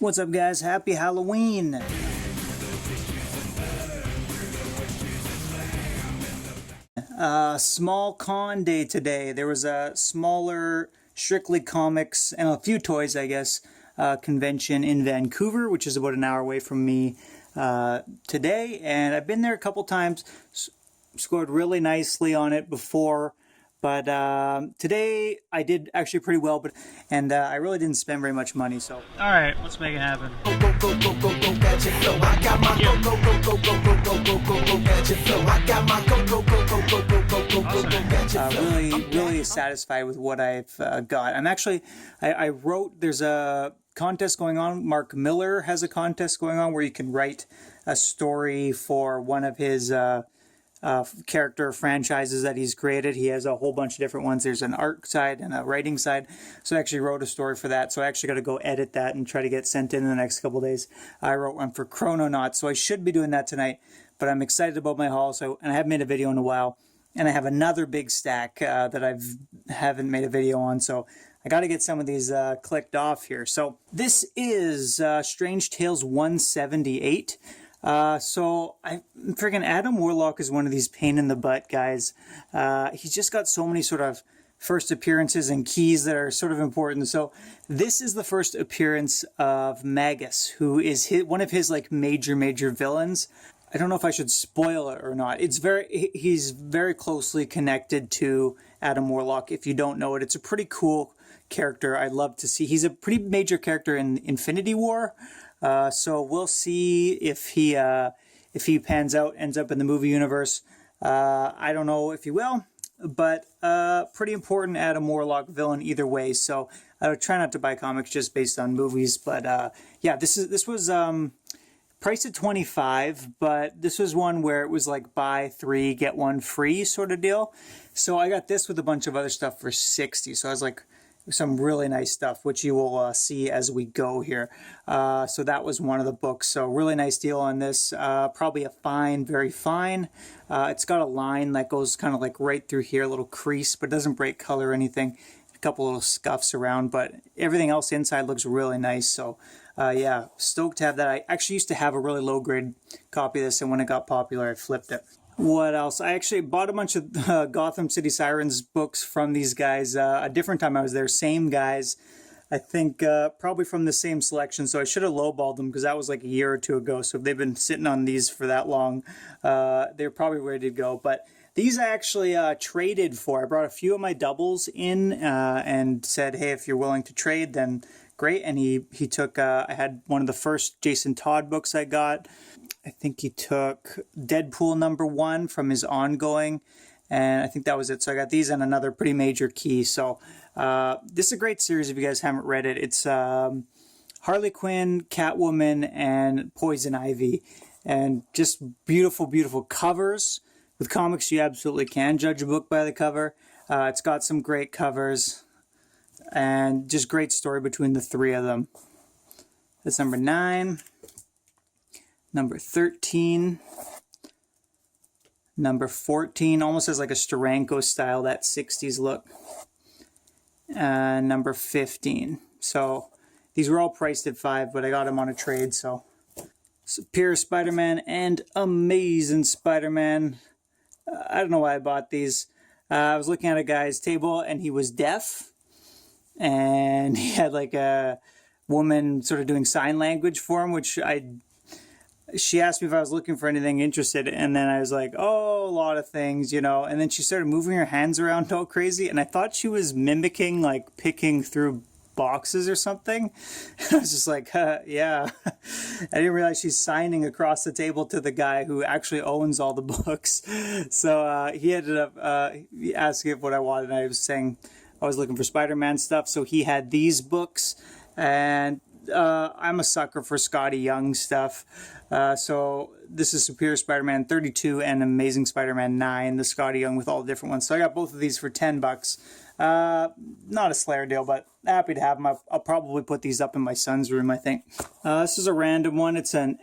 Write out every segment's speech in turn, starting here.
What's up, guys? Happy Halloween! Small con day today. There was a smaller Strictly Comics and a few toys, I guess, convention in Vancouver, which is about an hour away from me today. And I've been there a couple times, scored really nicely on it before. But today I did actually pretty well, and I really didn't spend very much money. So, all right, let's make it happen. Really satisfied with what I've got. I wrote. There's a contest going on. Mark Miller has a contest going on where you can write a story for one of his character franchises that he's created. He has a whole bunch of different ones. There's an art side and a writing side. So I actually wrote a story for that. So I actually got to go edit that and try to get sent in the next couple of days. I wrote one for Chrononauts, so I should be doing that tonight. But I'm excited about my haul. And I haven't made a video in a while. And I have another big stack that I haven't made a video on. So I got to get some of these clicked off here. So this is Strange Tales 178. So freaking Adam Warlock is one of these pain in the butt guys. He's just got so many sort of first appearances and keys that are sort of important. So this is the first appearance of Magus, who is one of his like major villains. I don't know if I should spoil it or not. He's very closely connected to Adam Warlock. If you don't know it, it's a pretty cool character. I'd love to see. He's a pretty major character in Infinity War. So we'll see if he pans out, ends up in the movie universe. I don't know if he will, but pretty important Adam Warlock villain either way. So I would try not to buy comics just based on movies. But yeah, this was priced at $25, but this was one where it was like buy 3 get 1 free sort of deal. So I got this with a bunch of other stuff for $60. So I was like, some really nice stuff, which you will see as we go here. So that was one of the books. So really nice deal on this. Probably a fine, very fine. It's got a line that goes kind of like right through here, a little crease, but doesn't break color or anything. A couple little scuffs around, but everything else inside looks really nice. So yeah, stoked to have that. I actually used to have a really low grade copy of this, and when it got popular, I flipped it. What else? I actually bought a bunch of Gotham City Sirens books from these guys a different time I was there. Same guys. I think probably from the same selection. So I should have lowballed them because that was like a year or two ago. So if they've been sitting on these for that long, they're probably ready to go. But these I actually traded for. I brought a few of my doubles in and said, hey, if you're willing to trade, then great. And he took, I had one of the first Jason Todd books I got. I think he took Deadpool #1 from his ongoing, and I think that was it. So I got these and another pretty major key. So this is a great series if you guys haven't read it. It's Harley Quinn, Catwoman, and Poison Ivy, and just beautiful covers. With comics, you absolutely can judge a book by the cover. It's got some great covers, and just great story between the three of them. That's number 9. Number 13, number 14, almost has like a Steranko style, that 60s look. Number 15. So these were all priced at $5, but I got them on a trade. So Superior Spider-Man and Amazing Spider-Man. I don't know why I bought these. I was looking at a guy's table and he was deaf. And he had like a woman sort of doing sign language for him, she asked me if I was looking for anything interested, and then I was like, oh, a lot of things, you know, and then she started moving her hands around all crazy, and I thought she was mimicking, like, picking through boxes or something. I was just like, yeah. I didn't realize she's signing across the table to the guy who actually owns all the books. So he ended up asking what I wanted, and I was saying I was looking for Spider-Man stuff, so he had these books, and I'm a sucker for Scotty Young stuff. So this is Superior Spider-Man 32 and Amazing Spider-Man 9, the Scotty Young with all the different ones. So I got both of these for $10. Not a Slayer deal, but happy to have them. I'll probably put these up in my son's room, I think. This is a random one. It's an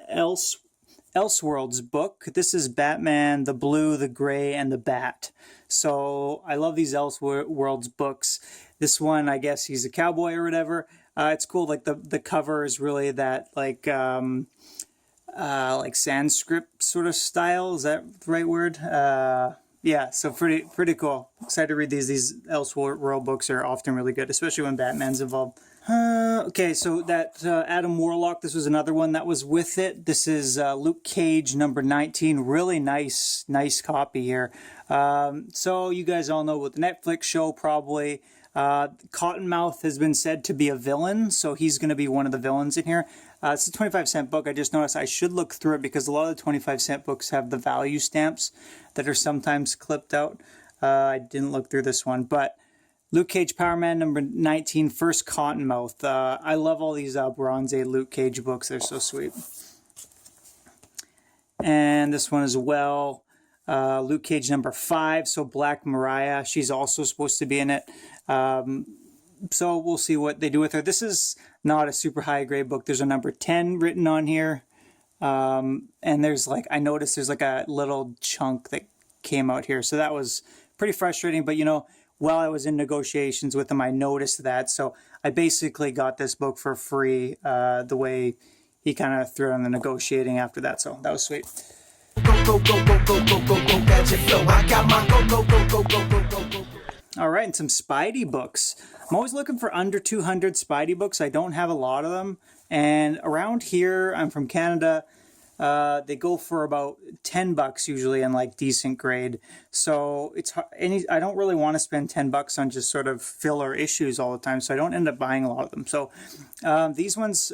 Elseworlds book. This is Batman, the Blue, the Gray, and the Bat. So I love these Elseworlds books. This one, I guess he's a cowboy or whatever. It's cool. Like the cover is really that like Sanskrit sort of style. Is that the right word? Yeah, so pretty cool. Excited to read these. These Elseworlds books are often really good, especially when Batman's involved. Okay, so that Adam Warlock, this was another one that was with it. This is Luke Cage number 19. Really nice copy here. So you guys all know with the Netflix show probably. Cottonmouth has been said to be a villain, so he's going to be one of the villains in here. It's a 25-cent book. I just noticed I should look through it because a lot of the 25-cent books have the value stamps that are sometimes clipped out. I didn't look through this one, but Luke Cage Power Man number 19, First Cottonmouth. I love all these Bronze Age Luke Cage books. They're so sweet. And this one as well, Luke Cage number 5, so Black Mariah. She's also supposed to be in it. So we'll see what they do with her. This is not a super high grade book. There's a number 10 written on here. And there's like, I noticed there's like a little chunk that came out here. So that was pretty frustrating. But you know, while I was in negotiations with him, I noticed that. So I basically got this book for free, the way he kind of threw it on the negotiating after that. So that was sweet. All right, and some Spidey books. I'm always looking for under 200 Spidey books. I don't have a lot of them. And around here, I'm from Canada, they go for about $10 usually in like decent grade. So it's I don't really want to spend $10 on just sort of filler issues all the time. So I don't end up buying a lot of them. So this was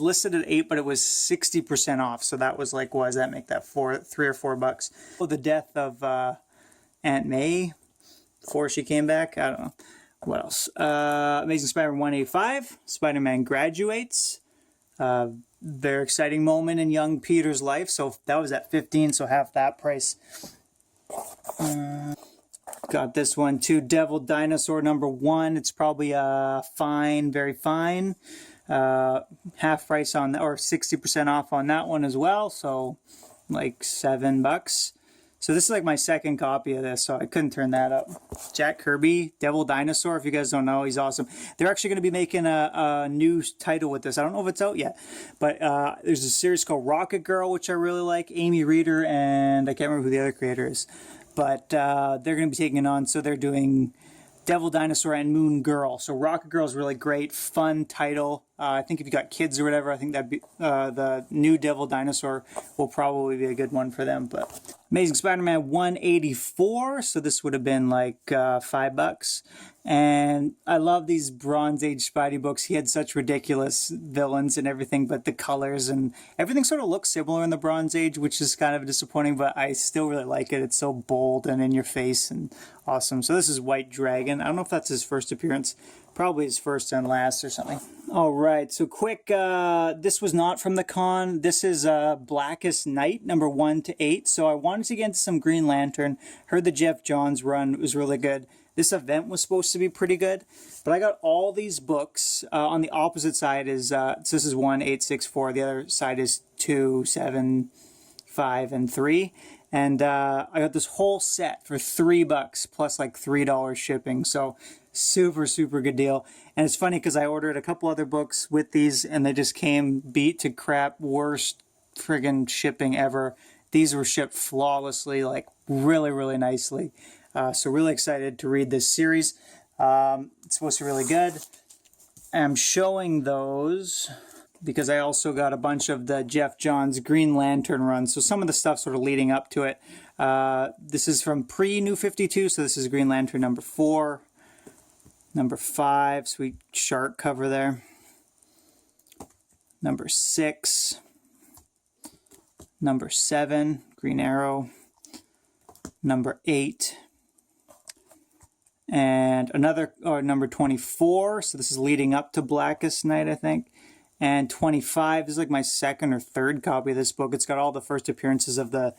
listed at $8, but it was 60% off. So that was like, what does that make that $3 or $4? Oh, the death of Aunt May before she came back. I don't know. What else? Amazing Spider-Man 185. Spider-Man Graduates. Very exciting moment in young Peter's life. So that was at $15, so half that price. Got this one too. Devil Dinosaur number 1. It's probably fine, very fine. Half price on, or 60% off on that one as well. So like $7. So this is like my second copy of this, so I couldn't turn that up. Jack Kirby, Devil Dinosaur, if you guys don't know, he's awesome. They're actually going to be making a new title with this. I don't know if it's out yet, but there's a series called Rocket Girl, which I really like. Amy Reeder, and I can't remember who the other creator is. But they're going to be taking it on, so they're doing Devil Dinosaur and Moon Girl. So Rocket Girl is really great, fun title. I think if you got kids or whatever, I think that'd be the new Devil Dinosaur will probably be a good one for them. But Amazing Spider-Man 184. So this would have been like $5. And I love these Bronze Age Spidey books. He had such ridiculous villains and everything, but the colors and everything sort of looks similar in the Bronze Age, which is kind of disappointing, but I still really like it. It's so bold and in your face and awesome. So this is White Dragon. I don't know if that's his first appearance. Probably his first and last or something. All right, so quick, this was not from the con. This is Blackest Night, number 1 to 8. So I wanted to get into some Green Lantern. Heard the Jeff Johns run was really good. This event was supposed to be pretty good. But I got all these books. On the opposite side is, so this is 1, 8, 6, 4. The other side is 2, 7, 5, and 3. And I got this whole set for $3 plus like $3 shipping. So super, super good deal. And it's funny because I ordered a couple other books with these and they just came beat to crap, worst friggin' shipping ever. These were shipped flawlessly, like really, really nicely. So really excited to read this series. It's supposed to be really good. I'm showing those because I also got a bunch of the Jeff Johns Green Lantern runs. So some of the stuff sort of leading up to it. This is from pre-New 52, so this is Green Lantern number 4. Number 5, sweet shark cover there. Number 6. Number 7, Green Arrow. Number 8. And another, or number 24. So this is leading up to Blackest Night, I think. And 25 is like my second or third copy of this book. It's got all the first appearances of a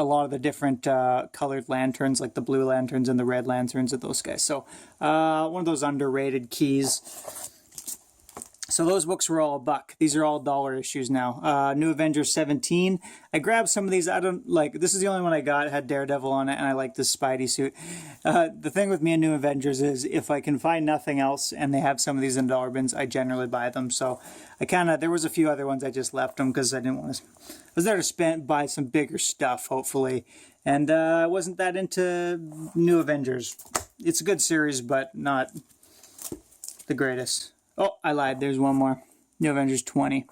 lot of the different colored lanterns, like the blue lanterns and the red lanterns of those guys. So one of those underrated keys. So those books were all $1. These are all dollar issues now. New Avengers 17. I grabbed some of these. I don't like, this is the only one I got. It had Daredevil on it, and I like the Spidey suit. The thing with me and New Avengers is if I can find nothing else and they have some of these in dollar bins, I generally buy them. So there was a few other ones I just left them because I didn't want to, I was there to buy some bigger stuff, hopefully. And I wasn't that into New Avengers. It's a good series, but not the greatest. Oh, I lied. There's one more. New Avengers 20.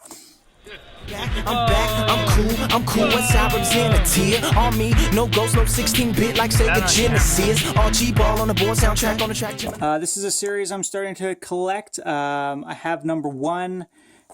I'm back, I'm cool, West Side representative. On me, no ghost, no 16-bit like Sega Genesis. All G-ball on the board, soundtrack on the track. This is a series I'm starting to collect. I have number 1.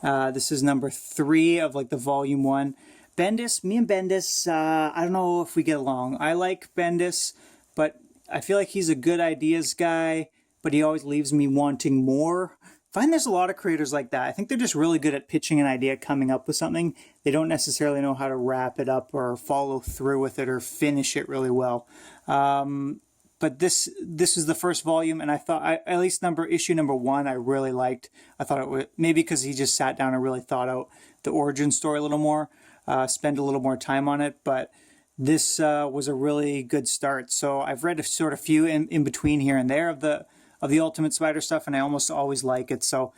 This is number 3 of like the volume 1. Bendis, me and Bendis, I don't know if we get along. I like Bendis, but I feel like he's a good ideas guy, but he always leaves me wanting more. I find there's a lot of creators like that. I think they're just really good at pitching an idea, coming up with something. They don't necessarily know how to wrap it up or follow through with it or finish it really well. But this is the first volume, and I thought, at least issue number 1, I really liked. I thought it was, maybe because he just sat down and really thought out the origin story a little more, spend a little more time on it, but this was a really good start. So I've read a sort of few in between here and there of the Ultimate Spider stuff, and I almost always like it. So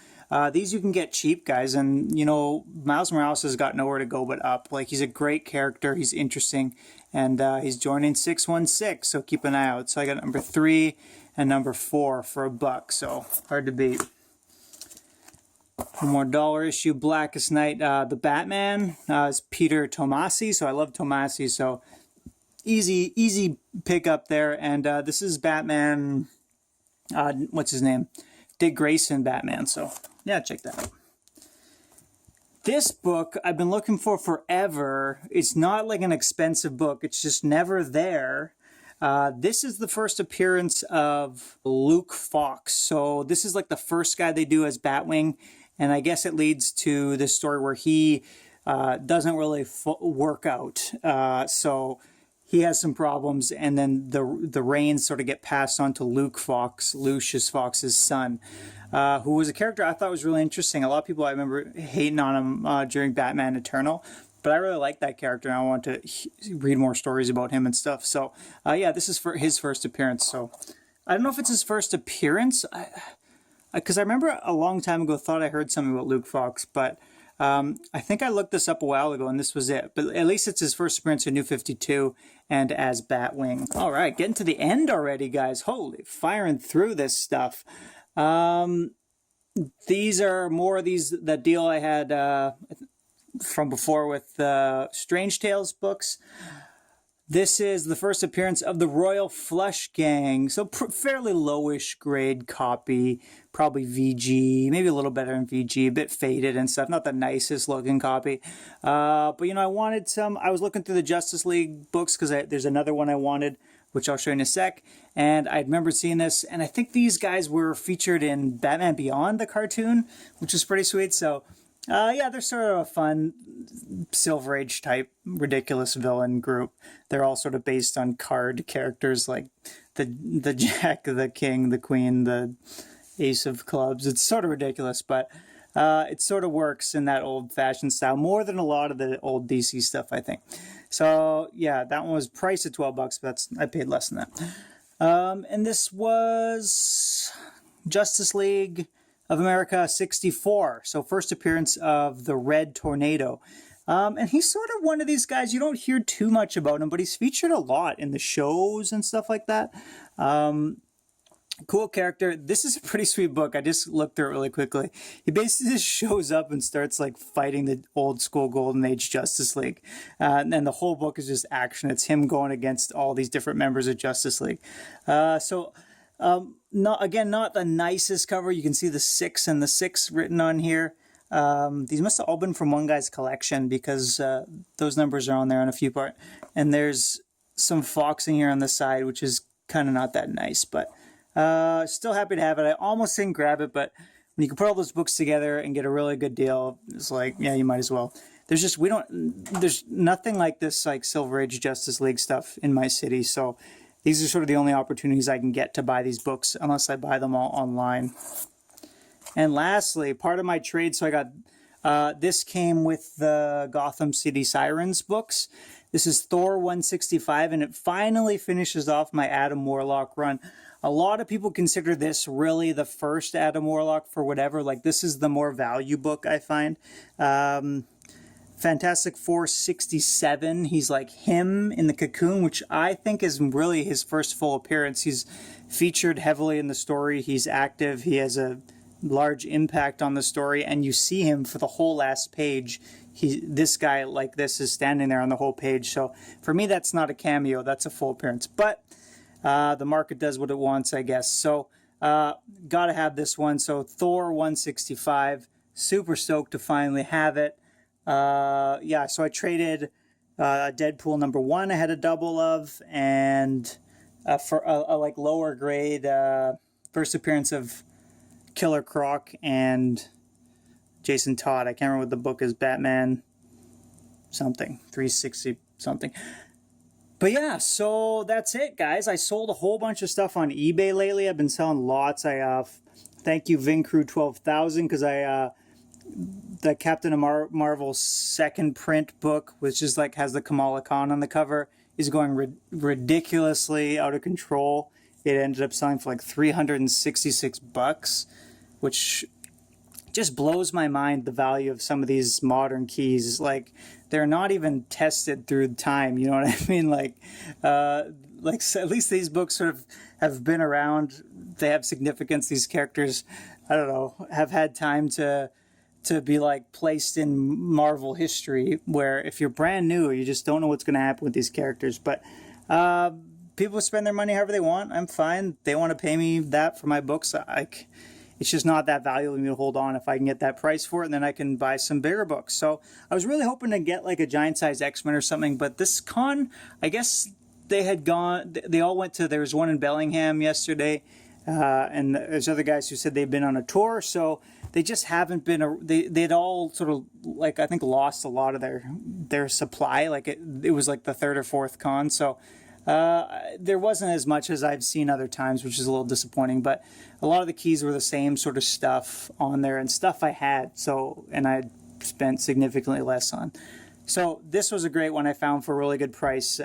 these you can get cheap, guys, and you know, Miles Morales has got nowhere to go but up. Like, he's a great character, he's interesting, and he's joining 616, so keep an eye out. So I got number 3 and number 4 for $1, so hard to beat. One more dollar issue, Blackest Night. The Batman is Peter Tomasi, so I love Tomasi, so easy pick up there. And this is Batman, what's his name? Dick Grayson Batman, so yeah, check that out. This book I've been looking for forever. It's not like an expensive book, it's just never there. This is the first appearance of Luke Fox, so this is like the first guy they do as Batwing. And I guess it leads to this story where he doesn't really work out. So he has some problems, and then the reins sort of get passed on to Luke Fox, Lucius Fox's son, who was a character I thought was really interesting. A lot of people, I remember hating on him during Batman Eternal, but I really like that character, and I want to read more stories about him and stuff. So yeah, this is for his first appearance. So I don't know if it's his first appearance. Because I remember a long time ago thought I heard something about Luke Fox, but I think I looked this up a while ago and this was it. But at least it's his first appearance in New 52 and as Batwing. All right, getting to the end already, guys. Holy, firing through this stuff. These are more of that deal I had from before with Strange Tales books. This is the first appearance of the Royal Flush Gang, so fairly lowish grade copy, probably VG, maybe a little better than VG, a bit faded and stuff, not the nicest looking copy. But you know, I was looking through the Justice League books because there's another one I wanted, which I'll show you in a sec, and I remember seeing this, and I think these guys were featured in Batman Beyond, the cartoon, which is pretty sweet. So yeah, they're sort of a fun Silver Age type ridiculous villain group. They're all sort of based on card characters like the Jack, the King, the Queen, the Ace of Clubs. It's sort of ridiculous, but it sort of works in that old-fashioned style more than a lot of the old DC stuff, I think. So yeah, that one was priced at $12, but I paid less than that. And this was Justice League of America 64. So first appearance of the Red Tornado. And he's sort of one of these guys, you don't hear too much about him, but he's featured a lot in the shows and stuff like that. Cool character. This is a pretty sweet book. I just looked through it really quickly. He basically just shows up and starts like fighting the old school Golden Age Justice League. And then the whole book is just action. It's him going against all these different members of Justice League. Not the nicest cover. You can see the 6 and the 6 written on here. These must have all been from one guy's collection because those numbers are on there on a few parts. And there's some foxing here on the side, which is kind of not that nice, but still happy to have it. I almost didn't grab it, but when you can put all those books together and get a really good deal, it's like, yeah, you might as well. There's nothing like this, like Silver Age Justice League stuff in my city, so these are sort of the only opportunities I can get to buy these books, unless I buy them all online. And lastly, part of my trade, so I got, this came with the Gotham City Sirens books. This is Thor 165, and it finally finishes off my Adam Warlock run. A lot of people consider this really the first Adam Warlock for whatever. Like, this is the more value book, I find. Fantastic Four 67, he's like him in the Cocoon, which I think is really his first full appearance. He's featured heavily in the story. He's active. He has a large impact on the story, and you see him for the whole last page. This guy like this is standing there on the whole page. So for me, that's not a cameo. That's a full appearance. But the market does what it wants, I guess. So gotta have this one. So Thor 165, super stoked to finally have it. Yeah, so I traded Deadpool #1 I had a double of, and for a like lower grade first appearance of Killer Croc and Jason Todd. I can't remember what the book is, Batman something, 360 something. But yeah, so that's it, guys. I sold a whole bunch of stuff on eBay lately. I've been selling lots. I thank you Vin Crew 12,000, because the Captain Marvel's second print book, which is like has the Kamala Khan on the cover, is going ridiculously out of control. It ended up selling for like $366, which just blows my mind, the value of some of these modern keys. Like, they're not even tested through time, you know what I mean? Like at least these books sort of have been around. They have significance. These characters, I don't know, have had time to be like placed in Marvel history, where if you're brand new, you just don't know what's going to happen with these characters. But people spend their money however they want. I'm fine. They want to pay me that for my books. It's just not that valuable to me to hold on. If I can get that price for it, and then I can buy some bigger books. So I was really hoping to get like a giant size X-Men or something, but this con, I guess they all went to, there was one in Bellingham yesterday, and there's other guys who said they've been on a tour, so they just haven't been, they'd all sort of like, I think, lost a lot of their supply. Like it was like the third or fourth con, so there wasn't as much as I've seen other times, which is a little disappointing. But a lot of the keys were the same sort of stuff on there, and stuff I had, and I spent significantly less on. So this was a great one I found for a really good price,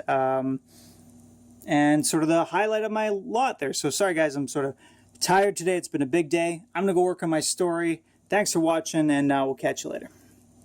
and sort of the highlight of my lot there. So sorry guys, I'm sort of tired today. It's been a big day. I'm gonna go work on my story. Thanks for watching, and we'll catch you later.